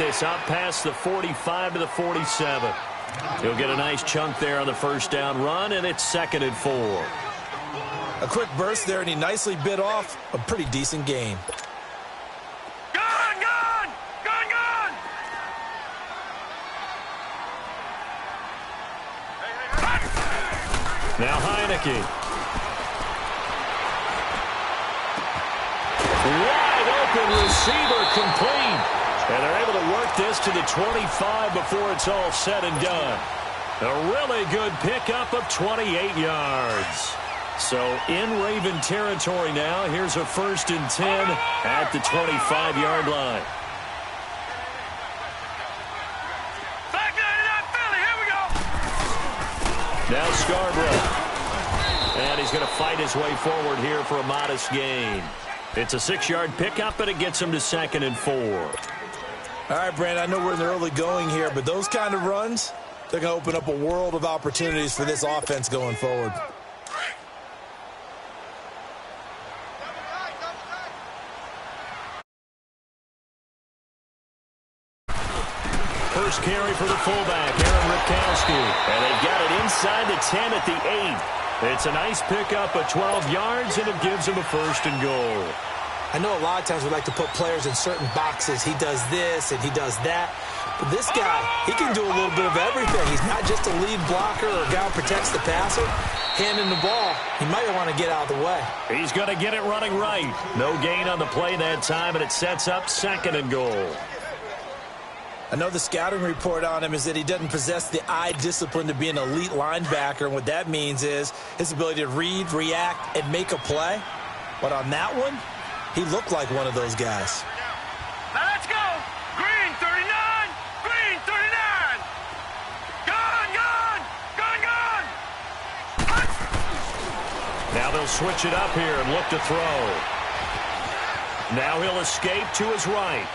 this up past the 45 to the 47. He'll get a nice chunk there on the first down run, and it's 2nd and 4. A quick burst there, and he nicely bit off a pretty decent gain. Now Heineke. Wide open receiver complete. And they're able to work this to the 25 before it's all said and done. A really good pickup of 28 yards. So in Raven territory now. Here's a 1st and 10 at the 25-yard line. Now Scarborough. And he's going to fight his way forward here for a modest gain. It's a 6-yard pickup, and it gets him to 2nd and 4. All right, Brandon, I know we're in the early going here, but those kind of runs, they're going to open up a world of opportunities for this offense going forward. First carry for the fullback, Aaron Ripkowski. And they've got it inside the 10 at the 8. It's a nice pickup of 12 yards, and it gives him a 1st and goal. I know a lot of times we like to put players in certain boxes. He does this and he does that. But this guy, he can do a little bit of everything. He's not just a lead blocker or a guy who protects the passer. Handing the ball, he might want to get out of the way. He's going to get it running right. No gain on the play that time, and it sets up 2nd and goal. I know the scouting report on him is that he doesn't possess the eye discipline to be an elite linebacker, and what that means is his ability to read, react, and make a play. But on that one, he looked like one of those guys. Now let's go. Green 39. Green 39. Gone. Now they'll switch it up here and look to throw. Now he'll escape to his right.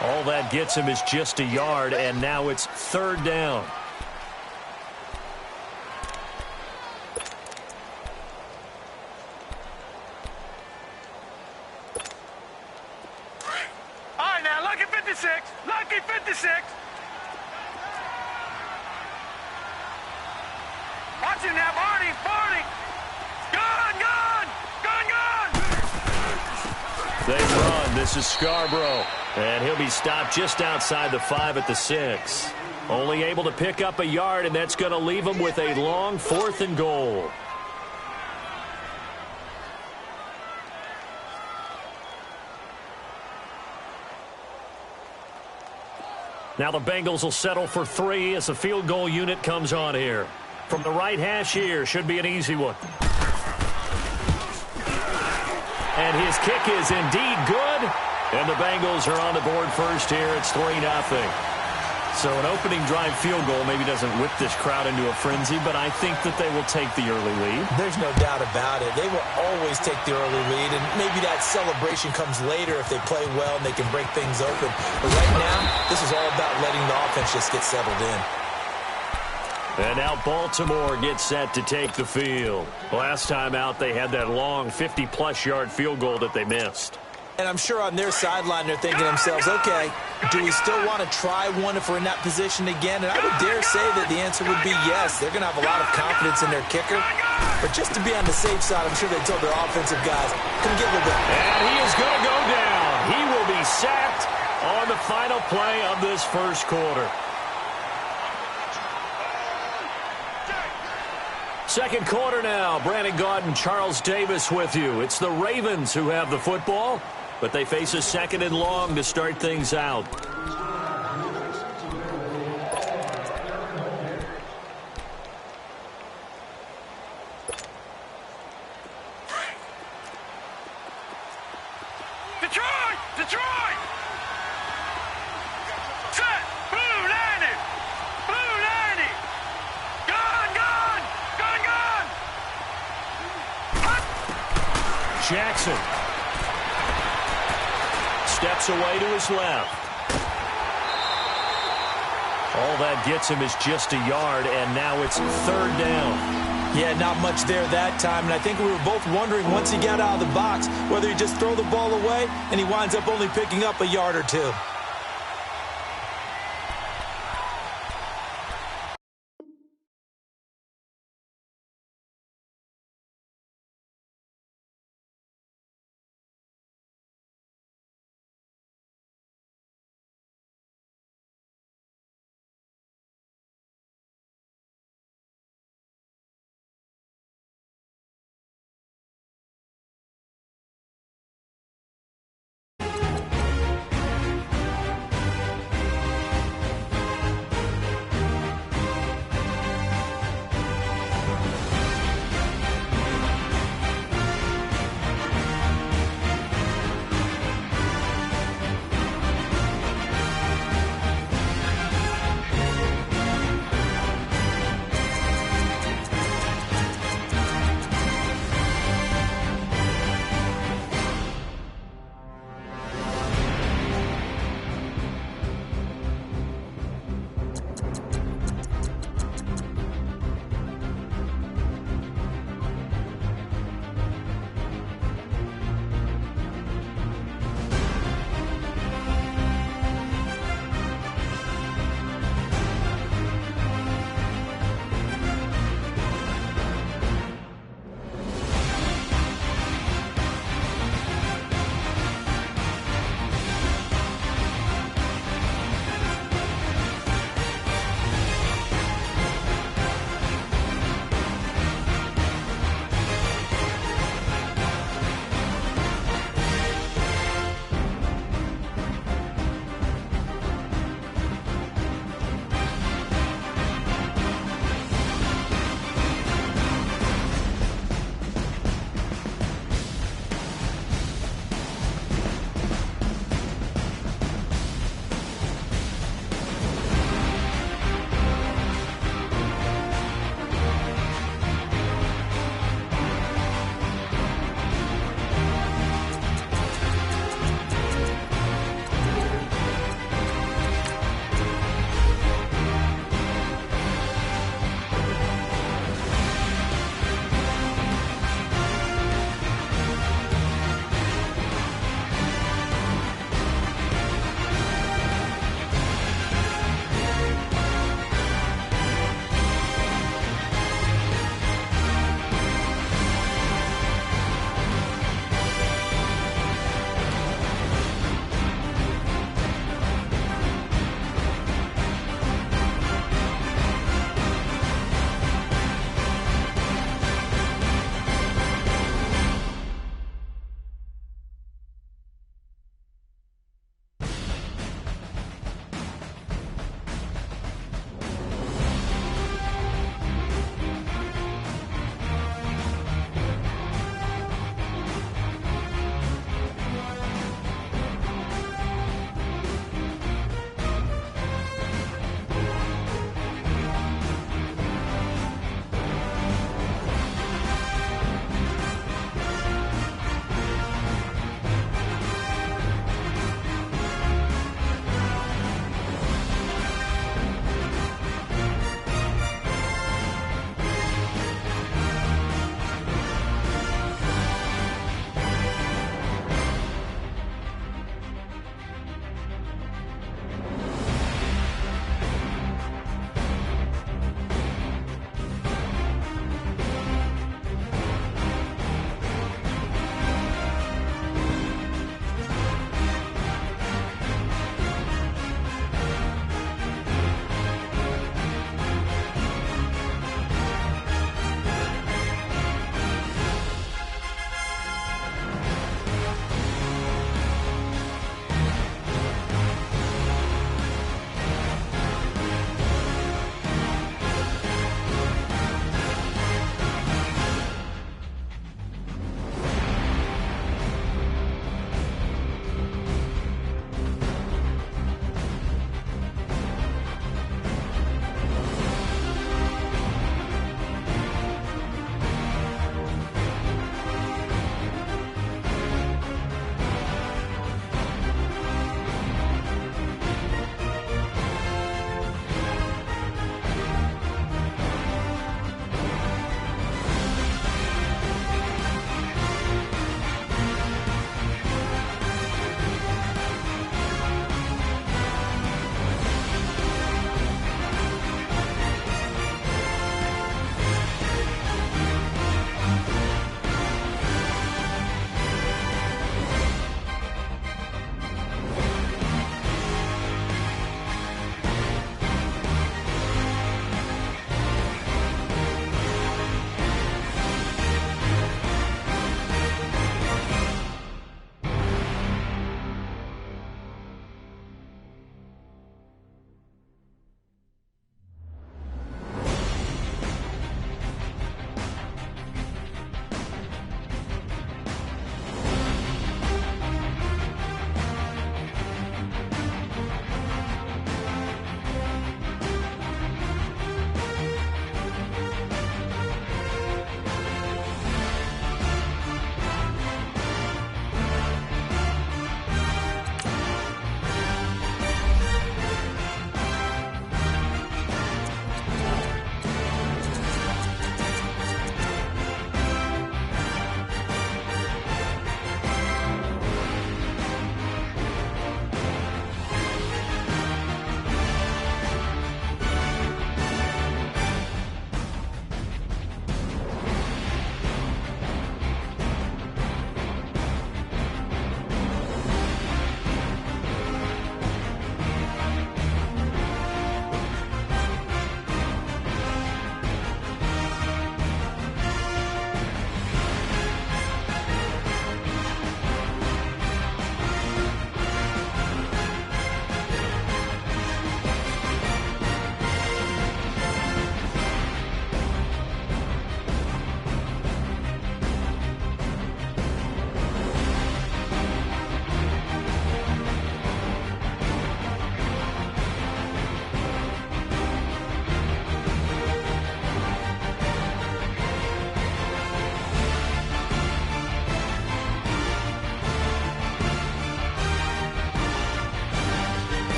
All that gets him is just a yard, and now it's 3rd down. All right, now, lucky 56. Lucky 56. Watch him now, Barney. Barney. Gone. They run. This is Scarborough. And he'll be stopped just outside the 5 at the 6. Only able to pick up a yard, and that's going to leave him with a long 4th and goal. Now the Bengals will settle for 3 as the field goal unit comes on here. From the right hash here, should be an easy one. And his kick is indeed good. And the Bengals are on the board first here. It's 3-0. So an opening drive field goal maybe doesn't whip this crowd into a frenzy, but I think that they will take the early lead. There's no doubt about it. They will always take the early lead, and maybe that celebration comes later if they play well and they can break things open. But right now, this is all about letting the offense just get settled in. And now Baltimore gets set to take the field. Last time out, they had that long 50-plus yard field goal that they missed. And I'm sure on their sideline they're thinking to themselves, okay, do we still want to try one if we're in that position again? And I would dare say that the answer would be yes. They're going to have a lot of confidence in their kicker. But just to be on the safe side, I'm sure they told their offensive guys, come get a little bit. And he is going to go down. He will be sacked on the final play of this first quarter. Second quarter now. Brandon Gaudin, Charles Davis with you. It's the Ravens who have the football, but they face a 2nd and long to start things out. Detroit! Detroit! Set! Blue 90! Blue 90! Gone! Gone! Gone! Gone! Jackson steps away to his left. All that gets him is just a yard, and now it's 3rd down. Yeah, not much there that time, and I think we were both wondering once he got out of the box whether he'd just throw the ball away, and he winds up only picking up a yard or two.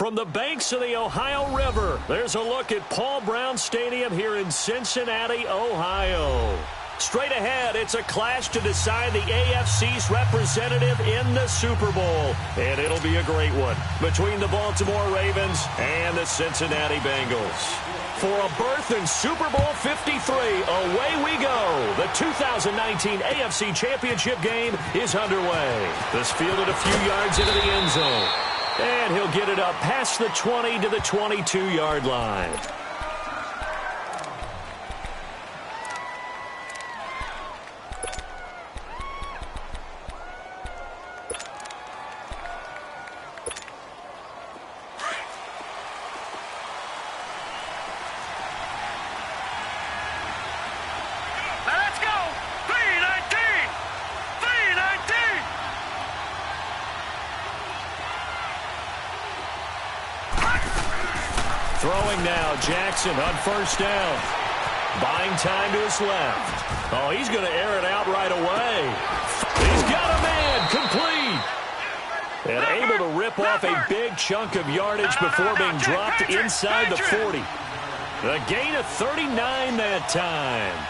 From the banks of the Ohio River, there's a look at Paul Brown Stadium here in Cincinnati, Ohio. Straight ahead, it's a clash to decide the AFC's representative in the Super Bowl. And it'll be a great one between the Baltimore Ravens and the Cincinnati Bengals. For a berth in Super Bowl 53, away we go. The 2019 AFC Championship game is underway. This fielded a few yards into the end zone. And he'll get it up past the 20 to the 22-yard line. Throwing now, Jackson on first down. Buying time to his left. Oh, he's going to air it out right away. He's got a man, complete. And able to rip off a big chunk of yardage before being dropped inside the 40. A gain of 39 that time.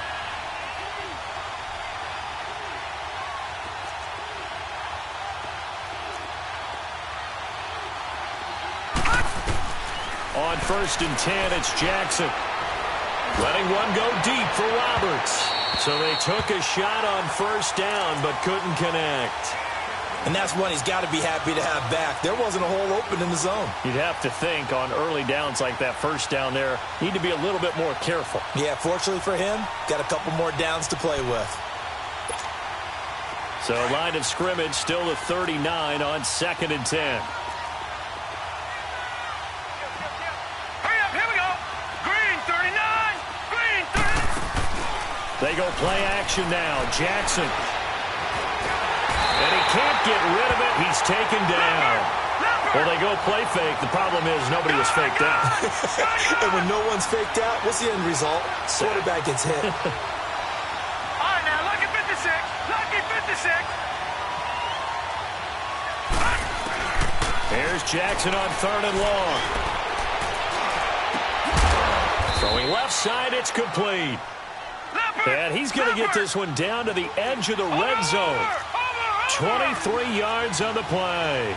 On first and 10, it's Jackson. Letting one go deep for Roberts. So they took a shot on first down, but couldn't connect. And that's one he's got to be happy to have back. There wasn't a hole open in the zone. You'd have to think on early downs like that first down there, need to be a little bit more careful. Yeah, fortunately for him, got a couple more downs to play with. So line of scrimmage still to 39 on second and 10. They go play action now. Jackson. And he can't get rid of it. He's taken down. Well, they go play fake. The problem is nobody was faked out. And when no one's faked out, what's the end result? Quarterback gets hit. All right, now, lucky 56. Lucky 56. Here's Jackson on third and long. Throwing left side, it's complete. And he's going to get this one down to the edge of the red zone. 23 yards on the play.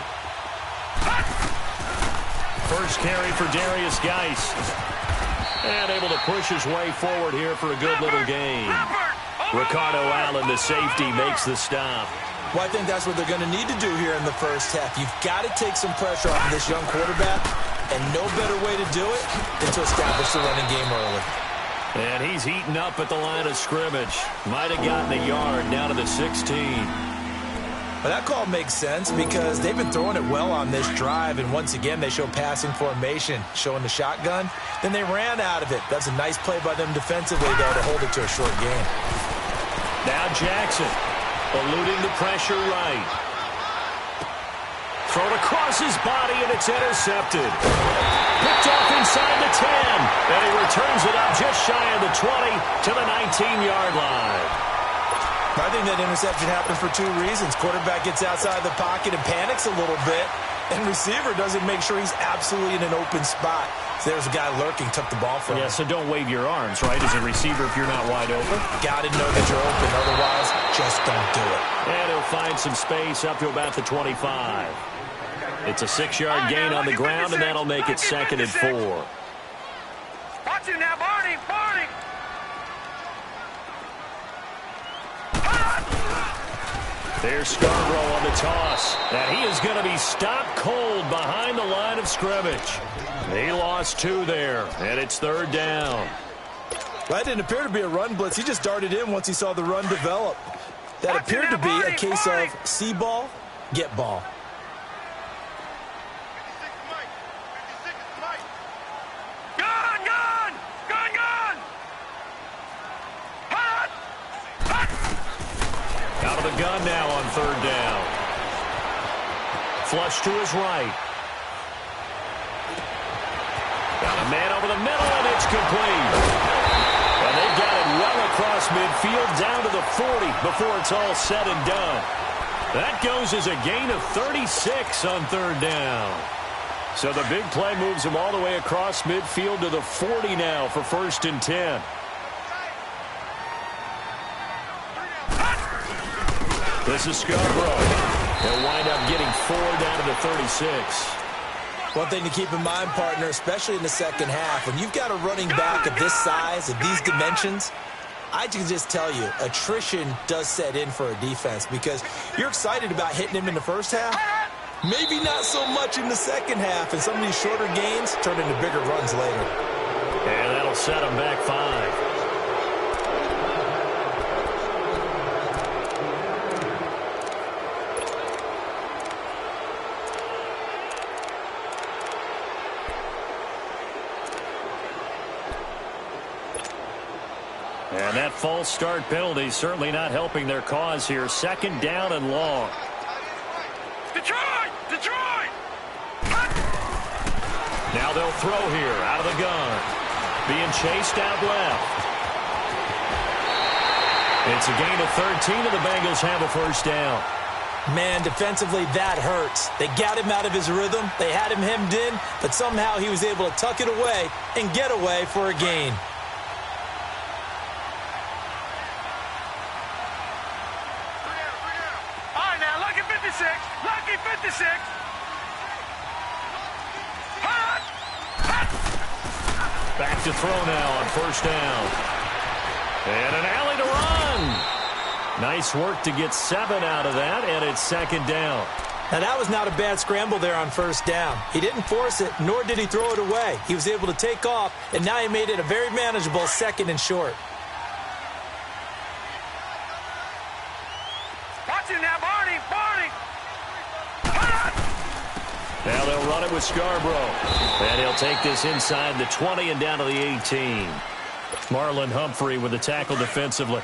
First carry for Darius Geis. And able to push his way forward here for a good little gain. Ricardo Allen, the safety, makes the stop. Well, I think that's what they're going to need to do here in the first half. You've got to take some pressure off of this young quarterback, and no better way to do it than to establish the running game early. And he's heating up at the line of scrimmage. Might have gotten a yard down to the 16. But that call makes sense because they've been throwing it well on this drive, and once again they show passing formation, showing the shotgun. Then they ran out of it. That's a nice play by them defensively, though, to hold it to a short game. Now Jackson, eluding the pressure right. Thrown across his body, and it's intercepted. Picked off inside the 10, and he returns it up just shy of the 20 to the 19-yard line. I think that interception happened for two reasons. Quarterback gets outside the pocket and panics a little bit, and receiver doesn't make sure he's absolutely in an open spot. So there's a guy lurking, took the ball from him. Yeah, so don't wave your arms, right, as a receiver if you're not wide open. Got to know that you're open, otherwise just don't do it. And he'll find some space up to about the 25. It's a 6-yard gain on the ground, and that'll make it second and 4. Watch him now, Barney. Barney. There's Scarborough on the toss. And he is going to be stopped cold behind the line of scrimmage. He lost 2 there, and it's third down. Well, that didn't appear to be a run blitz. He just darted in once he saw the run develop. That appeared to be a case of see ball, get ball. Out of the gun now on third down. Flush to his right. Got a man over the middle, and it's complete. And they've got it well across midfield down to the 40 before it's all said and done. That goes as a gain of 36 on third down. So the big play moves him all the way across midfield to the 40 now for 1st and 10. This is Scarborough. He'll wind up getting 4 down to the 36. One thing to keep in mind, partner, especially in the second half, when you've got a running back of this size, of these dimensions, I can just tell you, attrition does set in for a defense because you're excited about hitting him in the first half. Maybe not so much in the second half, and some of these shorter gains turn into bigger runs later. And that'll set him back 5. And that false start penalty certainly not helping their cause here. 2nd down and long. Detroit! Detroit! Now they'll throw here out of the gun. Being chased out left. It's a gain of 13 and the Bengals have a 1st down. Man, defensively, that hurts. They got him out of his rhythm. They had him hemmed in, but somehow he was able to tuck it away and get away for a gain. Lucky 56. Back to throw now on 1st down. And an alley to run. Nice work to get 7 out of that, and it's 2nd down. Now, that was not a bad scramble there on 1st down. He didn't force it, nor did he throw it away. He was able to take off, and now he made it a very manageable 2nd and short. Watch him now, Barney. Now they'll run it with Scarborough. And he'll take this inside the 20 and down to the 18. Marlon Humphrey with the tackle defensively.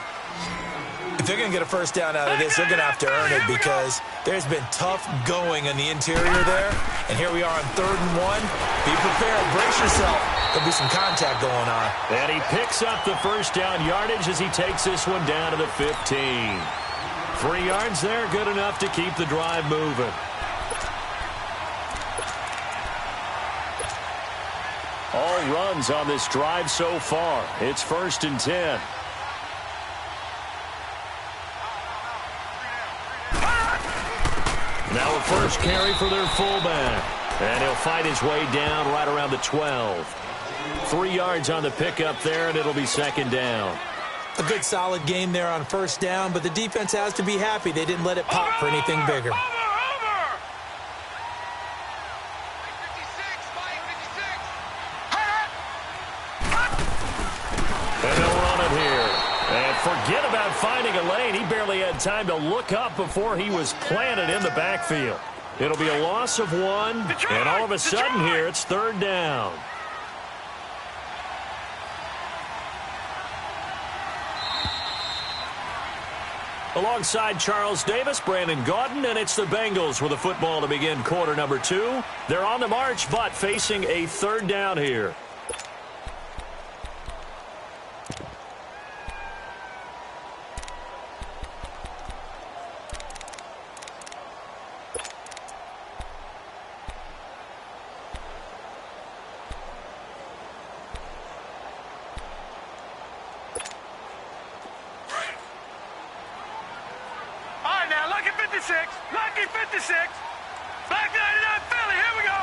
If they're going to get a 1st down out of this, they're going to have to earn it because there's been tough going on the interior there. And here we are on 3rd and 1. Be prepared. Brace yourself. There'll be some contact going on. And he picks up the 1st down yardage as he takes this one down to the 15. 3 yards there, good enough to keep the drive moving. All runs on this drive so far. It's 1st and 10. Now a 1st carry for their fullback. And he'll fight his way down right around the 12. 3 yards on the pickup there, and it'll be 2nd down. A good solid game there on 1st down, but the defense has to be happy they didn't let it pop for anything bigger. And they'll run it here. And forget about finding a lane. He barely had time to look up before he was planted in the backfield. It'll be a loss of 1, and all of a sudden here it's 3rd down. Alongside Charles Davis, Brandon Gaudin, and it's the Bengals with the football to begin quarter number 2. They're on the march, but facing a 3rd down here. Lucky 56. Back 99 Philly. Here we go.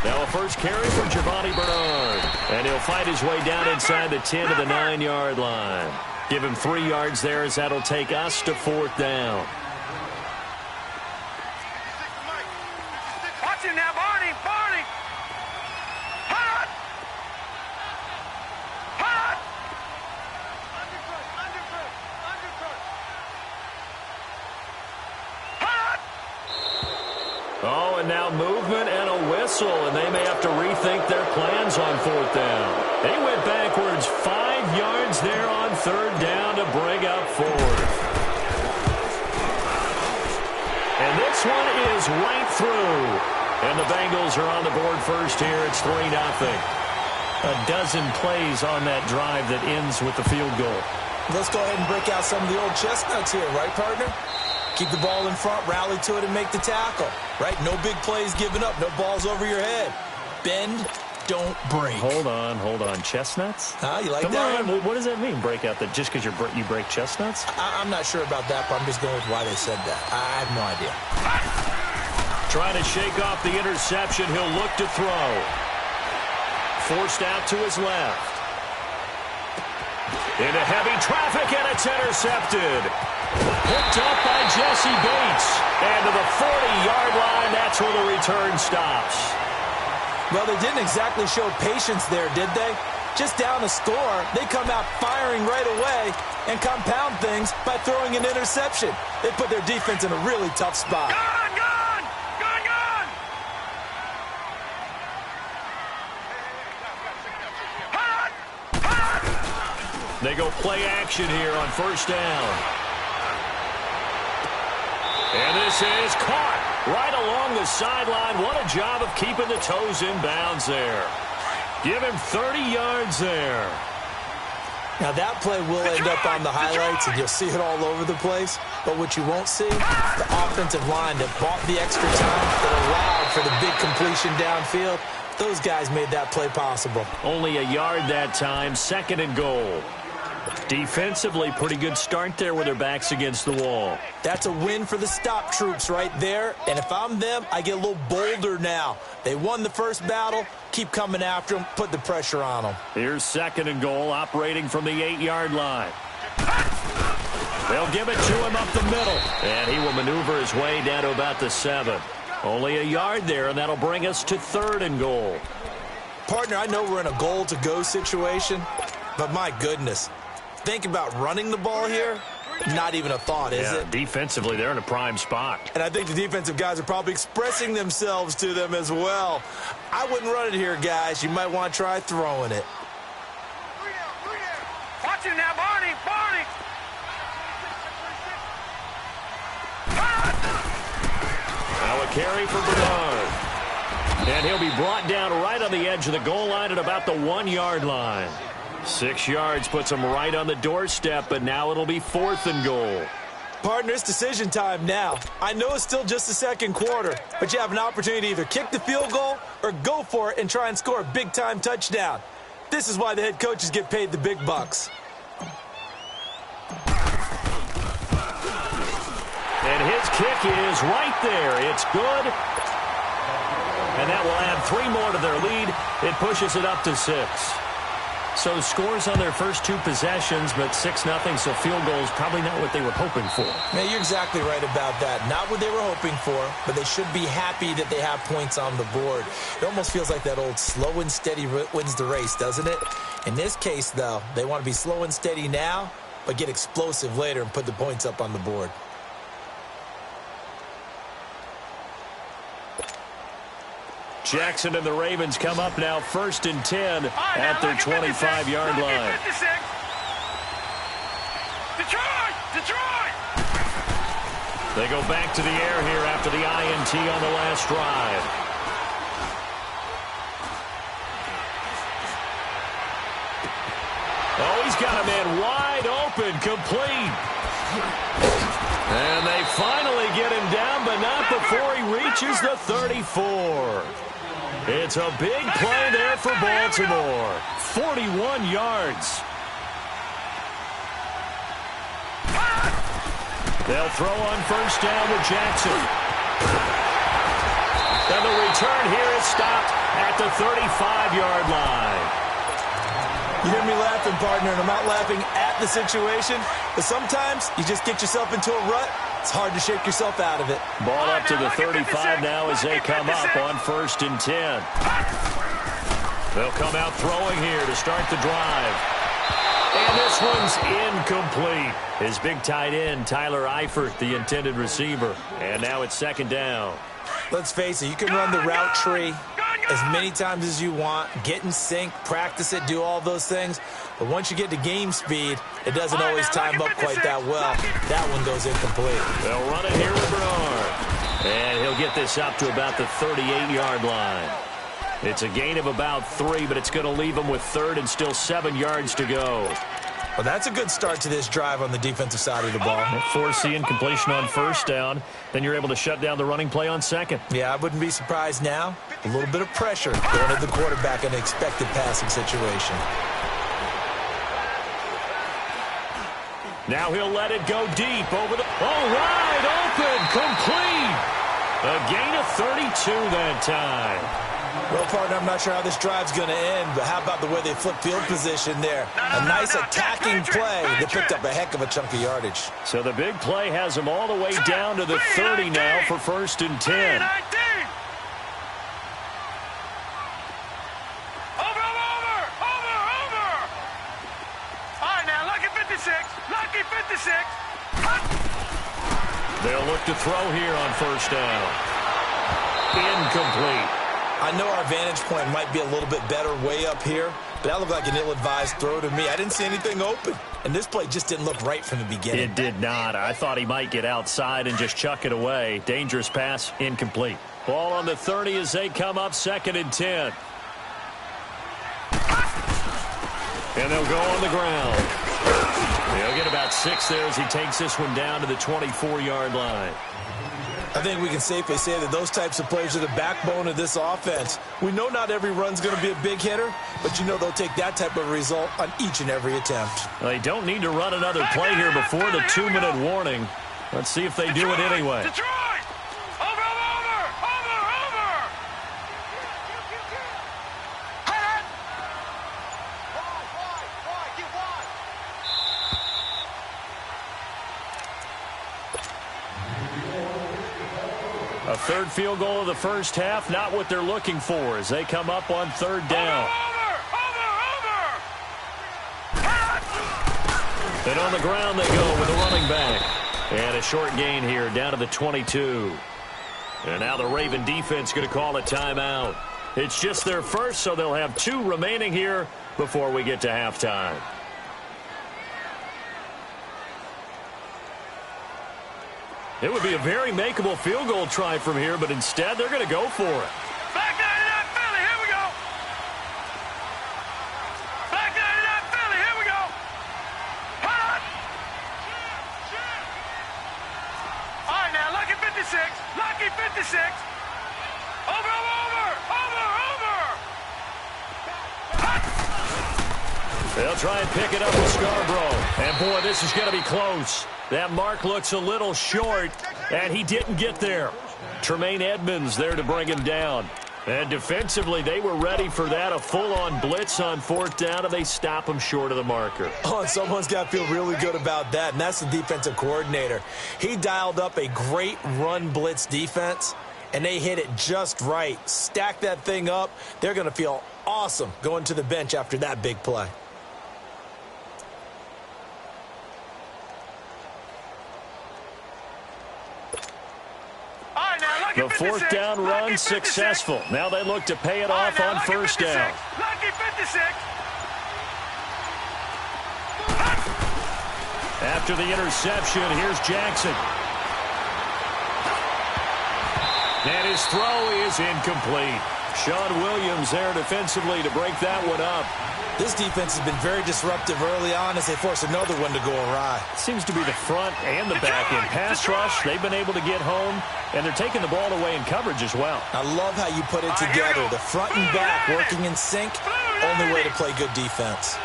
Now a 1st carry for Giovanni Bernard. And he'll fight his way down inside the 10 to the 9-yard line. Give him 3 yards there as that'll take us to 4th down. Watch him now, Barney. Oh, and now movement and a whistle, and they may have to rethink their plans on 4th down. They went backwards 5 yards there on 3rd down to bring up 4th. And this one is right through. And the Bengals are on the board first here. It's 3-0. A dozen plays on that drive that ends with the field goal. Let's go ahead and break out some of the old chestnuts here, right, partner? Keep the ball in front, rally to it, and make the tackle. Right? No big plays given up. No balls over your head. Bend, don't break. Hold on. Chestnuts? Huh? You like Come that on. one? What does that mean, break out? That just because you break chestnuts? I'm not sure about that, but I'm just going with why they said that. I have no idea. Trying to shake off the interception. He'll look to throw. Forced out to his left. Into heavy traffic, and it's intercepted. Picked up by Jesse Bates. And to the 40-yard line, that's where the return stops. Well, they didn't exactly show patience there, did they? Just down a score, they come out firing right away and compound things by throwing an interception. They put their defense in a really tough spot. Gone! They go play action here on first down. And this is caught right along the sideline. What a job of keeping the toes in bounds there. Give him 30 yards there. Now, that play will end up on the highlights, and you'll see it all over the place. But what you won't see, the offensive line that bought the extra time, that allowed for the big completion downfield. Those guys made that play possible. Only a yard that time, 2nd and goal. Defensively, pretty good start there with their backs against the wall. That's a win for the stop troops right there. And if I'm them, I get a little bolder now. They won the first battle. Keep coming after them. Put the pressure on them. Here's 2nd and goal, operating from the 8-yard line. They'll give it to him up the middle. And he will maneuver his way down to about the 7. Only a yard there, and that'll bring us to 3rd and goal. Partner, I know we're in a goal-to-go situation, but my goodness. Think about running the ball here. Not even a thought, is it? Defensively, they're in a prime spot. And I think the defensive guys are probably expressing themselves to them as well. I wouldn't run it here, guys. You might want to try throwing it. Watch him now, Barney! Now a carry for Bernard. And he'll be brought down right on the edge of the goal line at about the 1-yard line. 6 yards puts him right on the doorstep, but now it'll be 4th and goal. Partner, it's decision time now. I know it's still just the second quarter, but you have an opportunity to either kick the field goal or go for it and try and score a big-time touchdown. This is why the head coaches get paid the big bucks. And his kick is right there. It's good. And that will add 3 more to their lead. It pushes it up to 6. So scores on their first 2 possessions, but 6-0, so field goals probably not what they were hoping for. Man, you're exactly right about that. Not what they were hoping for, but they should be happy that they have points on the board. It almost feels like that old slow and steady wins the race, doesn't it? In this case, though, they want to be slow and steady now, but get explosive later and put the points up on the board. Jackson and the Ravens come up now 1st and 10 at their 25-yard line. Detroit! They go back to the air here after the INT on the last drive. Oh, he's got a man wide open, complete. And they finally get him down, but not before he reaches the 34. It's a big play there for Baltimore. 41 yards. They'll throw on first down with Jackson. And the return here is stopped at the 35-yard line. You hear me laughing, partner, and I'm not laughing at the situation, but sometimes you just get yourself into a rut. It's hard to shake yourself out of it. Ball up to the 35 now as they come up on 1st and 10. They'll come out throwing here to start the drive. And this one's incomplete. His big tight end, Tyler Eifert, the intended receiver. And now it's 2nd down. Let's face it, you can run the route tree as many times as you want, get in sync, practice it, do all those things. But once you get to game speed, it doesn't always time up quite that well. That one goes incomplete. They'll run it here with Bernard. And he'll get this up to about the 38-yard line. It's a gain of about 3, but it's going to leave him with 3rd and still 7 yards to go. Well, that's a good start to this drive on the defensive side of the ball. Force the incompletion on first down. Then you're able to shut down the running play on second. Yeah, I wouldn't be surprised now. A little bit of pressure going at the quarterback in an expected passing situation. Now he'll let it go deep over the... Oh, wide open, complete. A gain of 32 that time. Well, partner, I'm not sure how this drive's going to end, but how about the way they flip field position there? A nice attacking play that picked up a heck of a chunk of yardage. So the big play has them all the way down to the 30 now for 1st and 10. They'll look to throw here on first down. Incomplete. I know our vantage point might be a little bit better way up here, but that looked like an ill-advised throw to me. I didn't see anything open, and this play just didn't look right from the beginning. It did not. I thought he might get outside and just chuck it away. Dangerous pass, incomplete. Ball on the 30 as they come up 2nd and 10. And they'll go on the ground. He'll get about 6 there as he takes this one down to the 24-yard line. I think we can safely say that those types of plays are the backbone of this offense. We know not every run's going to be a big hitter, but you know they'll take that type of result on each and every attempt. They don't need to run another play here before the 2-minute warning. Let's see if they do it anyway. A third field goal of the first half, not what they're looking for as they come up on 3rd down. And on the ground they go with the running back. And a short gain here down to the 22. And now the Raven defense going to call a timeout. It's just their first, so they'll have 2 remaining here before we get to halftime. It would be a very makeable field goal try from here, but instead they're going to go for it. Back 99 Philly, here we go. Back 99 Philly, here we go. Hot. All right, now, lucky 56. Lucky 56. Over. They'll try and pick it up with Scarborough. And, boy, this is going to be close. That mark looks a little short, and he didn't get there. Tremaine Edmonds there to bring him down. And defensively, they were ready for that, a full-on blitz on 4th down, and they stop him short of the marker. Oh, and someone's got to feel really good about that, and that's the defensive coordinator. He dialed up a great run blitz defense, and they hit it just right. Stack that thing up. They're going to feel awesome going to the bench after that big play. The 4th down run successful. Now they look to pay it off on 1st down. Lucky 56. After the interception, here's Jackson. And his throw is incomplete. Sean Williams there defensively to break that one up. This defense has been very disruptive early on as they force another one to go awry. Seems to be the front and the back in pass rush. They've been able to get home, and they're taking the ball away in coverage as well. I love how you put it together. The front and back working in sync. Only way to play good defense.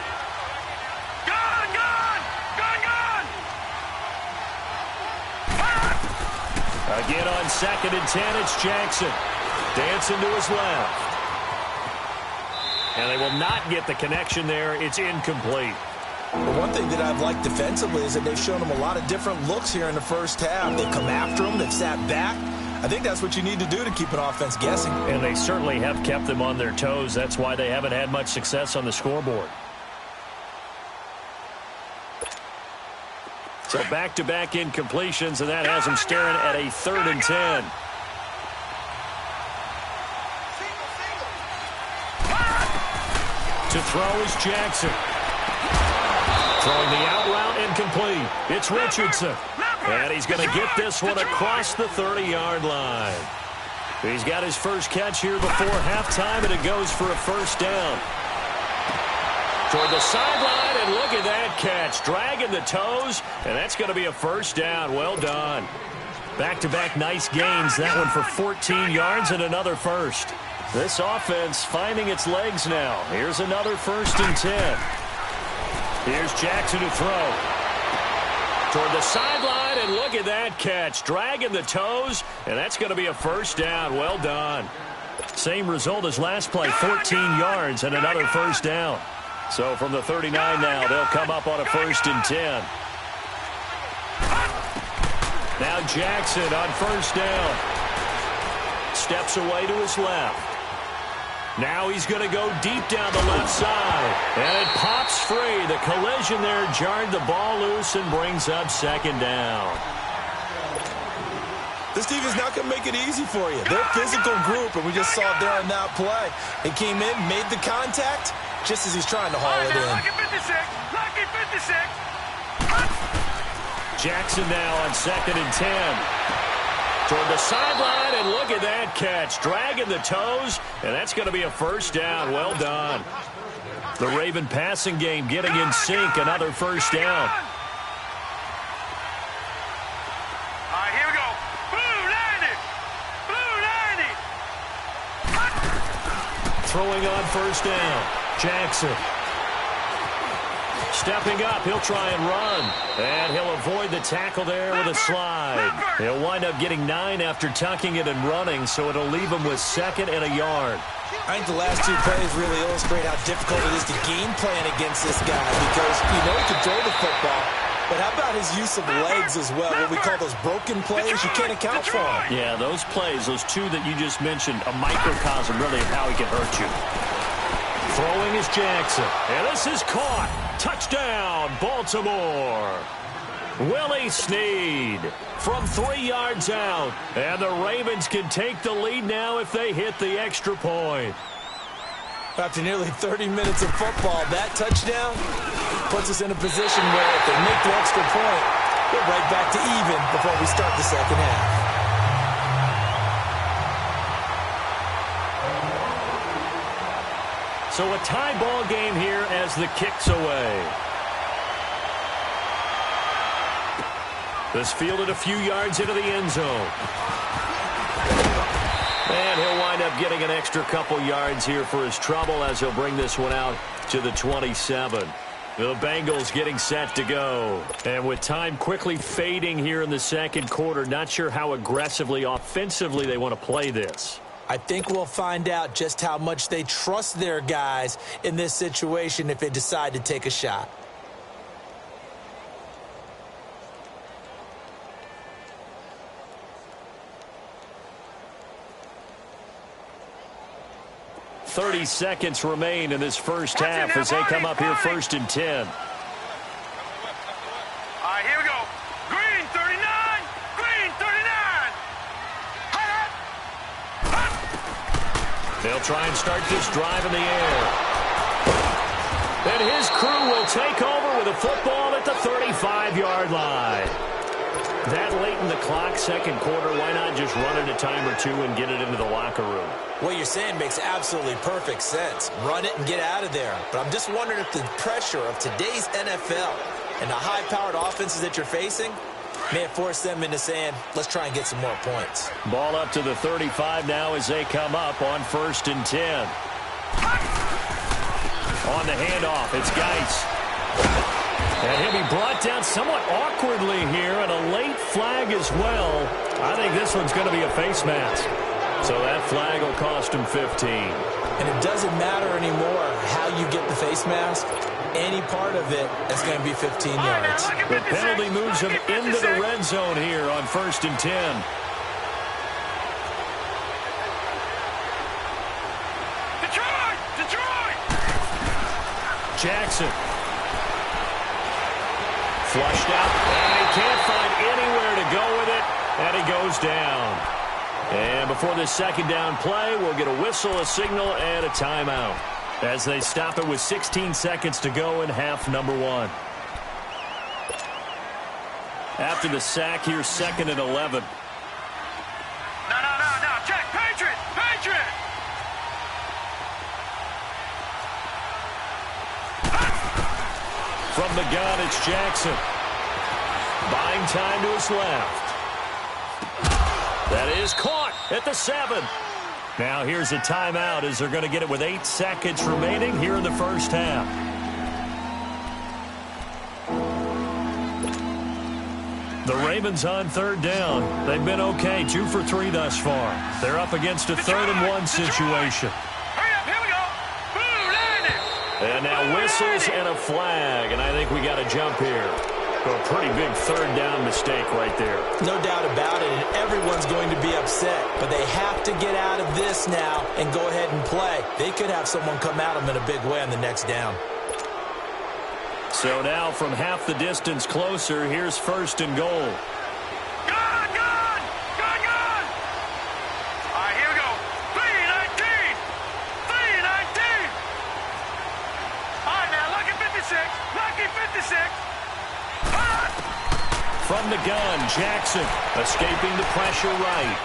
Again on 2nd and 10, it's Jackson. Dancing to his left. And they will not get the connection there. It's incomplete. The one thing that I've liked defensively is that they've shown them a lot of different looks here in the first half. They've come after them. They've sat back. I think that's what you need to do to keep an offense guessing. And they certainly have kept them on their toes. That's why they haven't had much success on the scoreboard. So back-to-back incompletions, and that has them staring at a 3rd and 10. To throw is Jackson. Throwing the out route incomplete. It's Richardson. And he's going to get this one across the 30-yard line. He's got his first catch here before halftime, and it goes for a 1st down. Toward the sideline, and look at that catch. Dragging the toes, and that's going to be a first down. Well done. Back-to-back nice gains. That one for 14 yards and another first. This offense finding its legs now. Here's another 1st and 10. Here's Jackson to throw. Toward the sideline, and look at that catch. Dragging the toes, and that's going to be a first down. Well done. Same result as last play, 14 yards and another first down. So from the 39 now, they'll come up on a 1st and 10. Now Jackson on 1st down. Steps away to his left. Now he's going to go deep down the left side. And it pops free. The collision there jarred the ball loose and brings up 2nd down. This team is not going to make it easy for you. They're a physical group, and we just saw it there on that play. He came in, made the contact, just as he's trying to haul it in. Lucky 56. Lucky 56. Jackson now on 2nd and 10. Toward the sideline, and look at that catch. Dragging the toes, and that's going to be a first down. Well done. The Raven passing game getting in sync. Another first down. All right, here we go. Blue 90. Blue 90. Throwing on 1st down. Jackson. Stepping up, he'll try and run. And he'll avoid the tackle there with a slide. He'll wind up getting 9 after tucking it and running, so it'll leave him with 2nd and a yard. I think the last 2 plays really illustrate how difficult it is to game plan against this guy because you know he can throw the football, but how about his use of legs as well? What we call those broken plays, you can't account for them. Yeah, those plays, those 2 that you just mentioned, a microcosm really of how he can hurt you. Throwing is Jackson, and this is caught. Touchdown, Baltimore. Willie Snead from 3 yards out. And the Ravens can take the lead now if they hit the extra point. After nearly 30 minutes of football, that touchdown puts us in a position where if they make the extra point, we're right back to even before we start the second half. So a tie ball game here as the kick's away. This fielded a few yards into the end zone. And he'll wind up getting an extra couple yards here for his trouble as he'll bring this one out to the 27. The Bengals getting set to go. And with time quickly fading here in the 2nd quarter, not sure how aggressively, offensively they want to play this. I think we'll find out just how much they trust their guys in this situation if they decide to take a shot. .30 seconds remain in this first half as they come up here 1st and 10. All right, here we go. Green 39. Green 39. They'll try and start this drive in the air. And his crew will take over with a football at the 35-yard line. That late in the clock, 2nd quarter, why not just run it a time or 2 and get it into the locker room? What you're saying makes absolutely perfect sense. Run it and get out of there. But I'm just wondering if the pressure of today's NFL and the high-powered offenses that you're facing may have forced them into saying, let's try and get some more points. Ball up to the 35 now as they come up on 1st and 10. On the handoff, it's Geis. And he'll be brought down somewhat awkwardly here, and a late flag as well. I think this one's going to be a face mask. So that flag will cost him 15. And it doesn't matter anymore how you get the face mask. Any part of it is going to be 15 yards. The penalty moves him into the red zone here on 1st and 10. Detroit! Jackson. Flushed out, and he can't find anywhere to go with it, and he goes down. And before this 2nd down play, we'll get a whistle, a signal, and a timeout as they stop it with 16 seconds to go in half number 1. After the sack, here's 2nd and 11. No. Check. Patriot! From the gun, it's Jackson. Buying time to his left. That is caught at the 7. Now here's a timeout as they're going to get it with 8 seconds remaining here in the first half. The Ravens on third down. They've been okay, 2 for 3 thus far. They're up against a 3rd and 1 situation. Hurry up, here we go. Boom, landed. And now whistles and a flag, and I think we got a jump here. A pretty big 3rd down mistake right there. No doubt about it, and everyone's going to be upset. But they have to get out of this now and go ahead and play. They could have someone come at them in a big way on the next down. So now from half the distance closer, here's 1st and goal. Gone, gone, gone, gone. All right, here we go. 3-19. 3-19. All right, now, lucky 56. Lucky 56. From the gun, Jackson escaping the pressure right.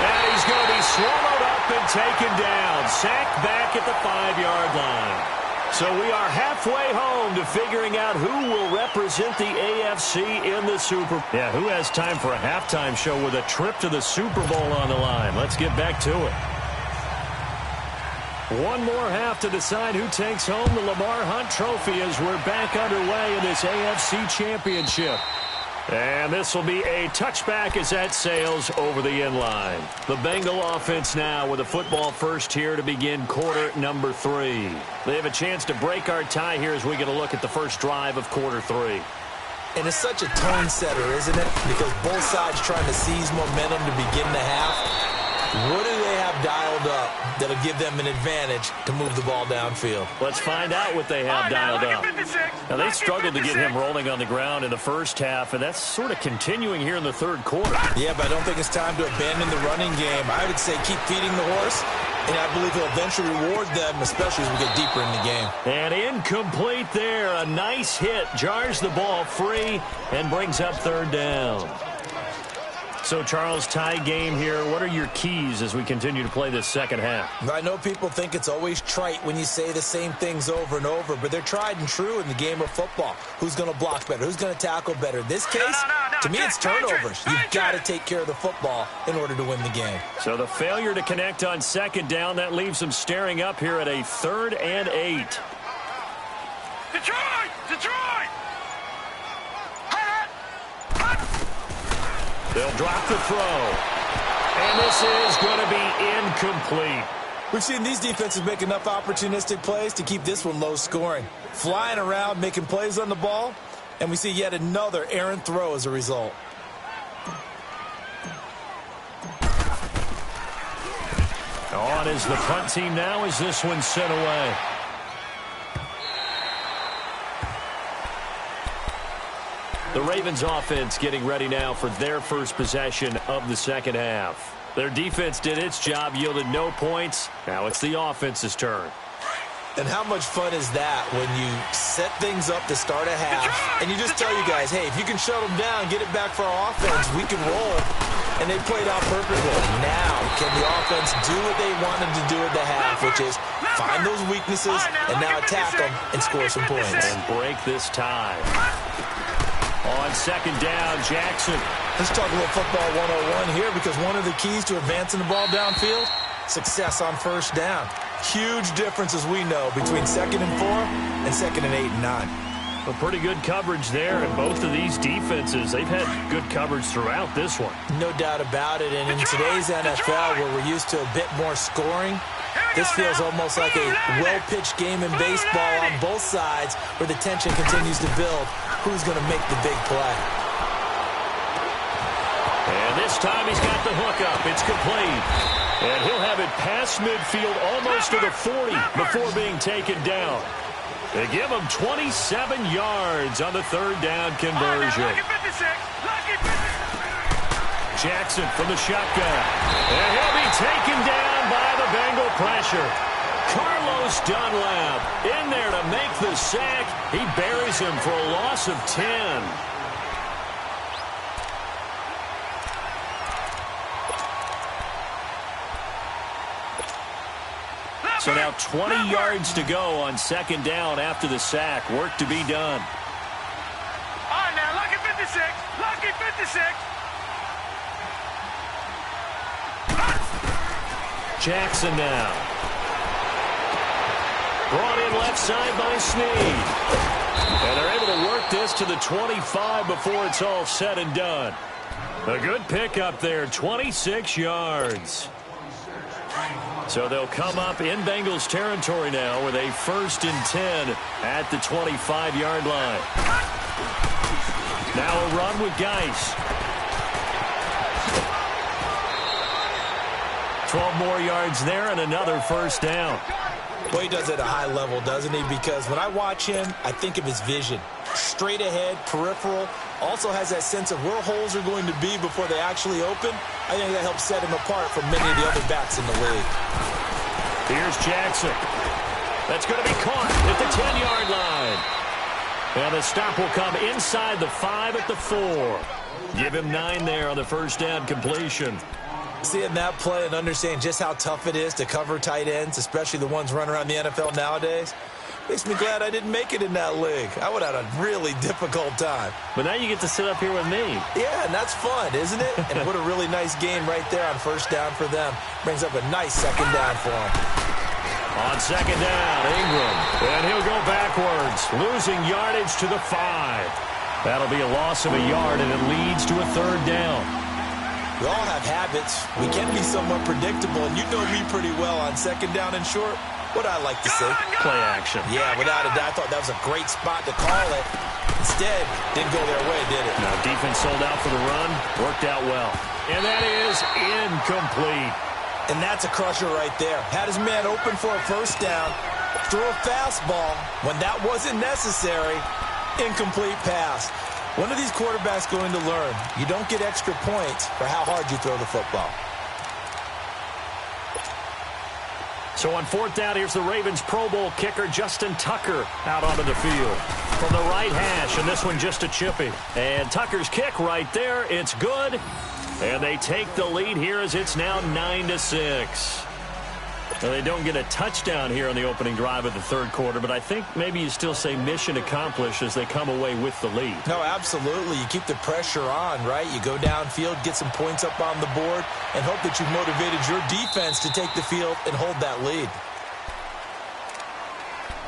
And he's going to be swallowed up and taken down. Sacked back at the 5-yard line. So we are halfway home to figuring out who will represent the AFC in the Super Bowl. Yeah, who has time for a halftime show with a trip to the Super Bowl on the line? Let's get back to it. One more half to decide who takes home the Lamar Hunt Trophy as we're back underway in this AFC Championship. And this will be a touchback as that sails over the end line. The Bengal offense now with a football first here to begin quarter number 3. They have a chance to break our tie here as we get a look at the first drive of quarter 3. And it's such a tone setter, isn't it? Because both sides trying to seize momentum to begin the half. What do they have dialed up that'll give them an advantage to move the ball downfield? Let's find out what they have dialed up. Now, they struggled to get him rolling on the ground in the first half, and that's sort of continuing here in the 3rd quarter. Yeah, but I don't think it's time to abandon the running game. I would say keep feeding the horse, and I believe he'll eventually reward them, especially as we get deeper in the game. And incomplete there. A nice hit. Jars the ball free and brings up 3rd down. So, Charles, tie game here. What are your keys as we continue to play this second half? I know people think it's always trite when you say the same things over and over, but they're tried and true in the game of football. Who's going to block better? Who's going to tackle better? In this case, to me, it's turnovers. You've got to take care of the football in order to win the game. So the failure to connect on 2nd down, that leaves them staring up here at a 3rd and 8. Detroit! Detroit! They'll drop the throw. And this is going to be incomplete. We've seen these defenses make enough opportunistic plays to keep this one low scoring. Flying around, making plays on the ball, and we see yet another errant throw as a result. On is the punt team now as this one's sent away. The Ravens offense getting ready now for their first possession of the second half. Their defense did its job, yielded no points. Now it's the offense's turn. And how much fun is that when you set things up to start a half and you just tell you guys, hey, if you can shut them down, get it back for our offense, we can roll. And they played out perfectly. Now, can the offense do what they wanted to do at the half, which is find those weaknesses and now attack them and score some points. And break this tie. On 2nd down, Jackson. Let's talk a little football 101 here, because one of the keys to advancing the ball downfield, success on 1st down. Huge difference, as we know, between 2nd and 4 and 2nd and 8 and 9. A pretty good coverage there, and both of these defenses, they've had good coverage throughout this one. No doubt about it, and in today's NFL, where we're used to a bit more scoring, this feels almost like a well-pitched game in baseball on both sides, where the tension continues to build. Who's going to make the big play? And this time he's got the hook up. It's complete. And he'll have it past midfield almost to the 40 before being taken down. They give him 27 yards on the 3rd down conversion. Jackson from the shotgun. And he'll be taken down by the Bengal pressure. Carlos Dunlap in there to make the sack. He buries him for a loss of 10. So now 20 yards to go on second down after the sack. Work to be done. All right, now, lucky 56. Lucky 56. Jackson now. Brought in left side by Snead. And they're able to work this to the 25 before it's all said and done. A good pickup there, 26 yards. So they'll come up in Bengals territory now with a 1st and 10 at the 25-yard line. Now a run with Geis. 12 more yards there and another 1st down. Well, he does it at a high level, doesn't he? Because when I watch him, I think of his vision. Straight ahead, peripheral. Also has that sense of where holes are going to be before they actually open. I think that helps set him apart from many of the other backs in the league. Here's Jackson. That's going to be caught at the 10-yard line. And the stop will come inside the 5 at the 4. Give him 9 there on the 1st down completion. Seeing that play and understanding just how tough it is to cover tight ends, especially the ones running around the NFL nowadays, makes me glad I didn't make it in that league. I would have had a really difficult time. But now you get to sit up here with me. Yeah, and that's fun, isn't it? And what a really nice game right there on 1st down for them. Brings up a nice 2nd down for them. On 2nd down, Ingram. And he'll go backwards, losing yardage to the 5. That'll be a loss of a yard, and it leads to a 3rd down. We all have habits. We can be somewhat predictable, and you know me pretty well on 2nd down and short. What I like to say? Play action. Yeah, without a doubt. I thought that was a great spot to call it. Instead, didn't go their way, did it? Now, defense sold out for the run. Worked out well. And that is incomplete. And that's a crusher right there. Had his man open for a 1st down. Threw a fastball when that wasn't necessary. Incomplete pass. One of these quarterbacks going to learn, you don't get extra points for how hard you throw the football. So on 4th down, here's the Ravens Pro Bowl kicker, Justin Tucker, out onto the field. From the right hash, and this one just a chippy. And Tucker's kick right there, it's good. And they take the lead here as it's now 9-6. Now, they don't get a touchdown here on the opening drive of the 3rd quarter, but I think maybe you still say mission accomplished as they come away with the lead. No, absolutely. You keep the pressure on, right? You go downfield, get some points up on the board, and hope that you've motivated your defense to take the field and hold that lead.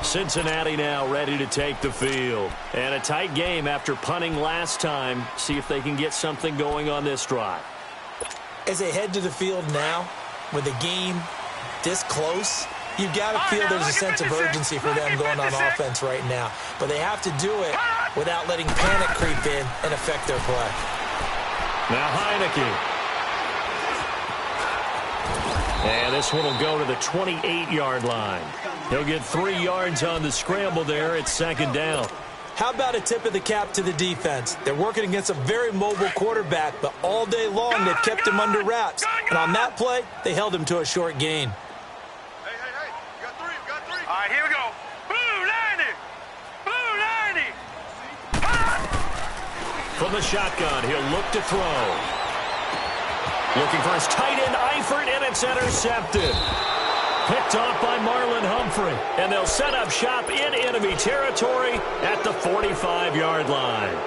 Cincinnati now ready to take the field. And a tight game after punting last time. See if they can get something going on this drive. As they head to the field now, with the game this close, you've got to feel there's a sense of urgency for them going on offense right now. But they have to do it without letting panic creep in and affect their play. Now Heineke. And this one will go to the 28-yard line. He'll get 3 yards on the scramble there at 2nd down. How about a tip of the cap to the defense? They're working against a very mobile quarterback, but all day long they've kept him under wraps. And on that play, they held him to a short gain. Hey, you got 3, you got 3. All right, here we go. Blue 90. Blue 90. From the shotgun, he'll look to throw. Looking for his tight end, Eifert, and it's intercepted. Picked off by Marlon Humphrey. And they'll set up shop in enemy territory at the 45-yard line.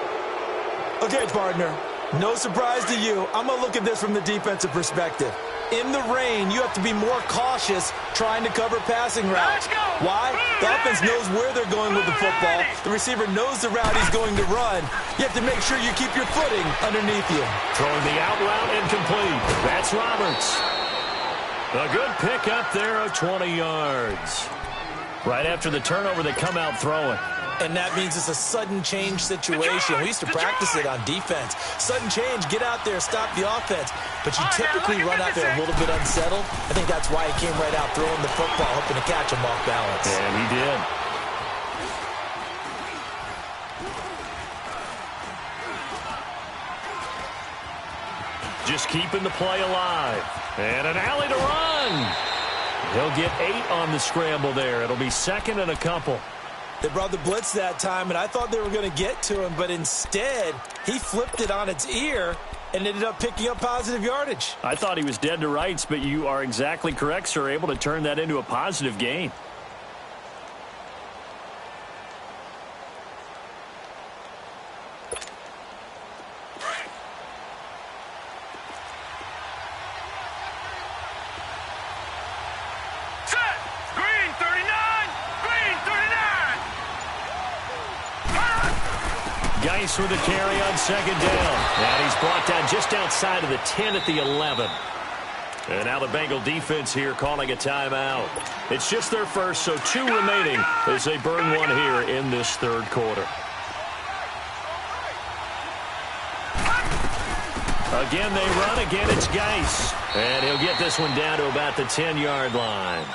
Okay, partner, no surprise to you. I'm going to look at this from the defensive perspective. In the rain, you have to be more cautious trying to cover passing routes. Why? The offense knows where they're going with the football. The receiver knows the route he's going to run. You have to make sure you keep your footing underneath you. Throwing the out route incomplete. That's Roberts. A good pickup there of 20 yards. Right after the turnover, they come out throwing. And that means it's a sudden change situation. We used to practice it on defense. Sudden change, get out there, stop the offense. But you typically run out there a little bit unsettled. I think that's why he came right out throwing the football, hoping to catch him off balance. And he did. Just keeping the play alive. And an alley to run. He'll get 8 on the scramble there. It'll be 2nd and a couple. They brought the blitz that time, and I thought they were going to get to him, but instead, he flipped it on its ear and ended up picking up positive yardage. I thought he was dead to rights, but you are exactly correct, sir. Able to turn that into a positive gain. Geis with a carry on second down. And he's brought down just outside of the 10 at the 11. And now the Bengal defense here calling a timeout. It's just their first, so 2 remaining as they burn one here in this third quarter. Again, they run. Again, it's Geis. And he'll get this one down to about the 10-yard line.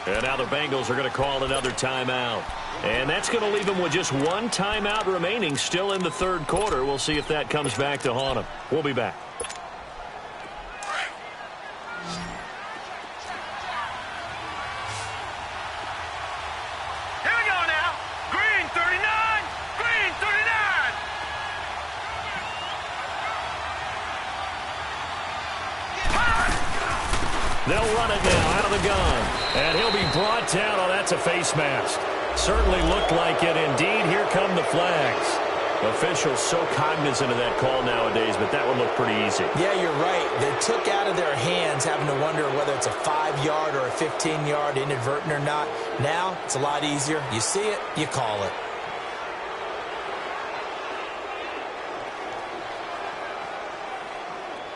And now the Bengals are going to call another timeout. And that's going to leave them with just 1 timeout remaining still in the third quarter. We'll see if that comes back to haunt them. We'll be back. Here we go now. Green 39. Green 39. They'll run it now out of the gun. And he'll be brought down. Oh, that's a face mask. Certainly looked like it. Indeed, here come the flags. Officials so cognizant of that call nowadays, but that one looked pretty easy. Yeah, you're right. They took out of their hands having to wonder whether it's a 5-yard or a 15-yard inadvertent or not. Now, it's a lot easier. You see it, you call it.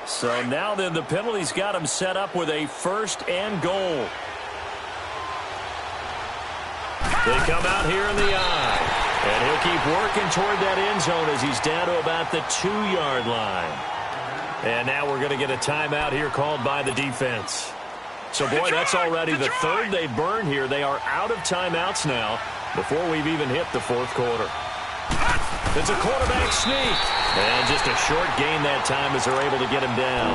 So now then the penalty's got him set up with a 1st and goal. They come out here in the eye. And he'll keep working toward that end zone as he's down to about the 2-yard line. And now we're going to get a timeout here called by the defense. So, boy, that's already the 3rd they burn here. They are out of timeouts now before we've even hit the 4th quarter. It's a quarterback sneak. And just a short gain that time as they're able to get him down.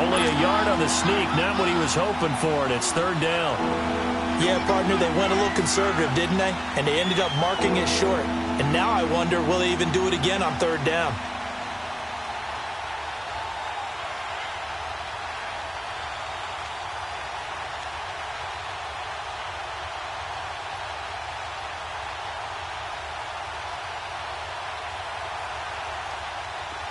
Only a yard on the sneak, not what he was hoping for, and it's 3rd down. Yeah, partner, they went a little conservative, didn't they? And they ended up marking it short. And now I wonder, will they even do it again on 3rd down?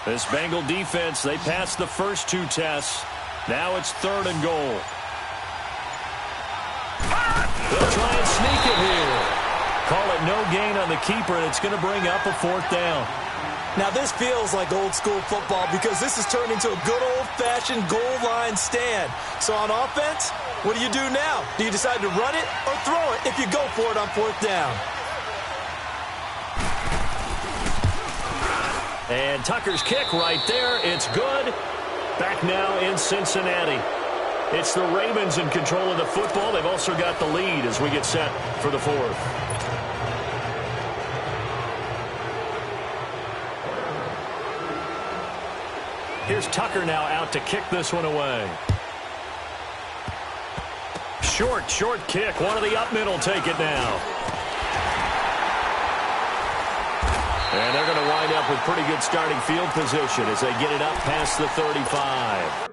This Bengal defense, they passed the first 2 tests. Now it's 3rd and goal. They'll try and sneak it here. Call it no gain on the keeper, and it's going to bring up a 4th down. Now, this feels like old school football because this has turned into a good old-fashioned goal line stand. So on offense, what do you do now? Do you decide to run it or throw it if you go for it on 4th down? And Tucker's kick right there. It's good. Back now in Cincinnati. It's the Ravens in control of the football. They've also got the lead as we get set for the 4th. Here's Tucker now out to kick this one away. Short kick. One of the up middle take it now. And they're going to wind up with pretty good starting field position as they get it up past the 35.